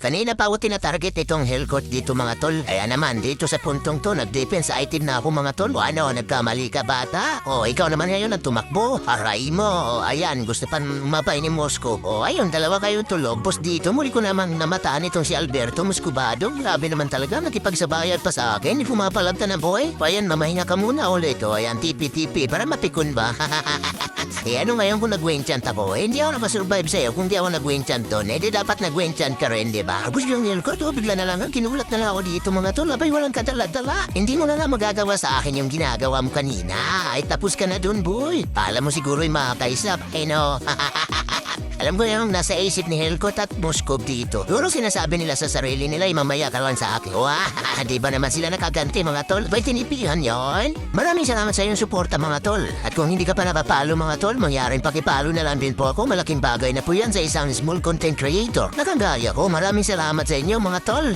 Kanina pa ako tinatarget itong Hellcourt dito mga tol. Kaya naman dito sa puntong to, nag-defense item na ako mga tol. O ano, nagkamali ka bata? O ikaw naman ngayon ang tumakbo. Aray mo. O ayan, gusto pa mapay ni Moscow. O ayun, dalawa kayong tulog. Pos dito, muli ko namang namataan itong si Alberto Muscubado. Grabe naman talaga, nakipagsabayad pa sa akin. Pumapalagta na boy. O ayan, mamahinga ka muna ulit. O ayan, tipi-tipi. Para mapikon ba? Eh ano ngayon kung nag-wenchant ako? Hindi ako nakasurvive sa'yo kung di ako nag-wenchant doon. Eh di dapat nag-wenchant ka rin, di ba? Gusto yung Hellcourt, bigla na lang kinulat na lang ako dito mga tol. Abay, walang kadala-dala. Hindi mo na lang magagawa sa akin yung ginagawa mo kanina. Ay tapos ka na dun, boy. Alam mo siguro yung mga kaisap. Eh no. Alam ko yung nasa isip ni Hellcourt at Moscow dito. Siguro sinasabi nila sa sarili nila, mamaya ka lang sa akin. Wah, di ba naman sila nakaganti mga tol? Ba'y tinipihan yon? Maraming salamat sa iyong suporta mga tol. At kung hindi ka pa napapalo mga tol, mangyaring pakipalo na lang din po ako. Malaking bagay na po yan sa isang small content creator. Nakagaya ko, maraming salamat sa inyo mga tol.